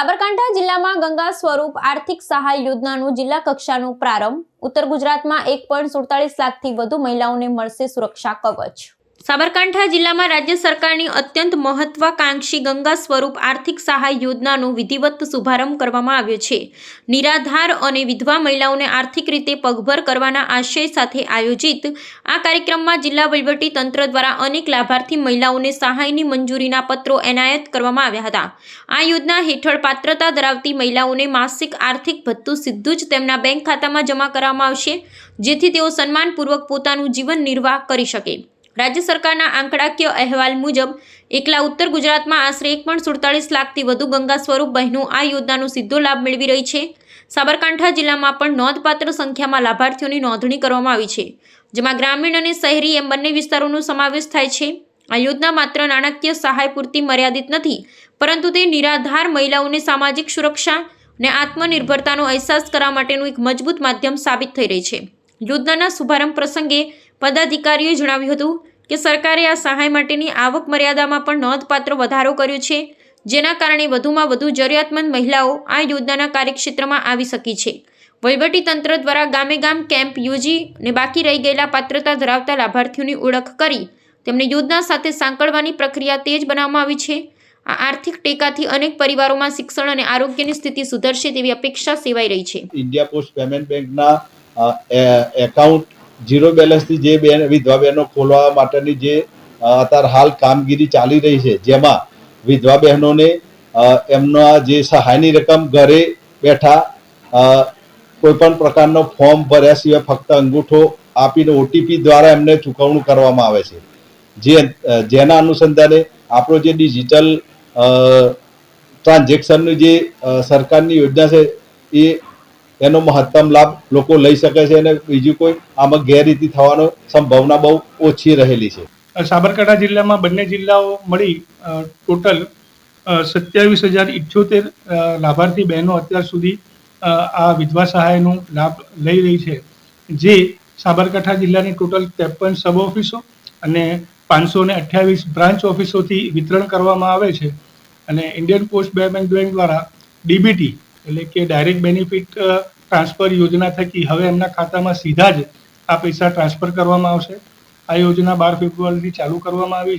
સાબરકાંઠા જિલ્લામાં ગંગા સ્વરૂપ આર્થિક સહાય યોજનાનું જિલ્લા કક્ષાનો પ્રારંભ. ઉત્તર ગુજરાતમાં 1.47 લાખથી વધુ મહિલાઓને મળશે સુરક્ષા કવચ. સાબરકાંઠા જિલ્લામાં રાજ્ય સરકારની અત્યંત મહત્વાકાંક્ષી ગંગા સ્વરૂપ આર્થિક સહાય યોજનાનો વિધિવત શુભારંભ કરવામાં આવ્યો છે. નિરાધાર અને વિધવા મહિલાઓને આર્થિક રીતે પગભર કરવાના આશય સાથે આયોજિત આ કાર્યક્રમમાં જિલ્લા વહીવટી તંત્ર દ્વારા અનેક લાભાર્થી મહિલાઓને સહાયની મંજૂરીના પત્રો એનાયત કરવામાં આવ્યા હતા. આ યોજના હેઠળ પાત્રતા ધરાવતી મહિલાઓને માસિક આર્થિક ભથ્થું સીધું જ તેમના બેંક ખાતામાં જમા કરવામાં આવશે, જેથી તેઓ સન્માનપૂર્વક પોતાનું જીવન નિર્વાહ કરી શકે. રાજ્ય સરકારના આંકડાકીય અહેવાલ મુજબ એકલા ઉત્તર ગુજરાતમાં આશરે 1.47 લાખથી વધુ ગંગા સ્વરૂપ બહેનો આ યોજનાનો સીધો લાભ મેળવી રહી છે. સાબરકાંઠા જિલ્લામાં પણ નોંધપાત્ર સંખ્યામાં લાભાર્થીઓની નોંધણી કરવામાં આવી છે, જેમાં ગ્રામીણ અને શહેરી એમ બંને વિસ્તારોનો સમાવેશ થાય છે. આ યોજના માત્ર નાણાકીય સહાય પૂરતી મર્યાદિત નથી, પરંતુ તે નિરાધાર મહિલાઓને સામાજિક સુરક્ષા અને આત્મનિર્ભરતાનો અહેસાસ કરવા માટેનું એક મજબૂત માધ્યમ સાબિત થઈ રહી છે. યોજનાના શુભારંભ પ્રસંગે પદાધિકારીઓએ જણાવ્યું હતું કે સરકારે આ સહાય માટેની આવક મર્યાદામાં પણ નોંધપાત્ર વધારો કર્યો છે, જેના કારણે વધુમાં વધુ જરૂરિયાતમંદ મહિલાઓ આ યોજનાના કાર્યક્ષેત્રમાં આવી શકી છે. વહીવટી તંત્ર દ્વારા ગામે ગામ કેમ્પ યોજી અને બાકી રહી ગયેલા પાત્રતા ધરાવતા લાભાર્થીઓની ઓળખ કરી તેમને યોજના સાથે સાંકળવાની પ્રક્રિયા તેજ બનાવવામાં આવી છે. આ આર્થિક ટેકાથી અનેક પરિવારોમાં શિક્ષણ અને આરોગ્યની સ્થિતિ સુધરશે તેવી અપેક્ષા સેવાઈ રહી છે. ઇન્ડિયા પોસ્ટ પેમેન્ટ બેંકના એકાઉન્ટ ઝીરો બેલેન્સથી જે વિધવા બહેનો ખોલવા માટેની જે અત્યારે હાલ કામગીરી ચાલી રહી છે, જેમાં વિધવા બહેનોને એમના જે સહાયની રકમ ઘરે બેઠા કોઈ પણ પ્રકારનો ફોર્મ ભર્યા સિવાય ફક્ત અંગૂઠો આપીને ઓટીપી દ્વારા એમને ચૂકવણું કરવામાં આવે છે. જેના અનુસંધાને આપણો જે ડિજિટલ ટ્રાન્ઝેક્શનની જે સરકારની યોજના છે એ એનો મહત્તમ લાભ લોકો લઈ શકે છે અને બીજું કોઈ આમાં ગેરરીતિ થવાનો સંભાવના બહુ ઓછી રહેલી છે. સાબરકાંઠા જિલ્લામાં બંને જિલ્લાઓ મળી ટોટલ 27,078 લાભાર્થી બહેનો અત્યાર સુધી આ વિધવા સહાયનો લાભ લઈ રહી છે, જે સાબરકાંઠા જિલ્લાની ટોટલ 53 સબ ઓફિસો અને 528 બ્રાન્ચ ઓફિસોથી વિતરણ કરવામાં આવે છે. અને ઇન્ડિયન પોસ્ટ પેમેન્ટ બેંક દ્વારા ડીબીટી એટલે કે ડાયરેક્ટ બેનિફિટ ટ્રાન્સફર યોજના થકી હવે એમના ખાતામાં સીધા જ આ પૈસા ટ્રાન્સફર કરવામાં આવશે. આ યોજના 12 ફેબ્રુઆરીથી ચાલુ કરવામાં આવી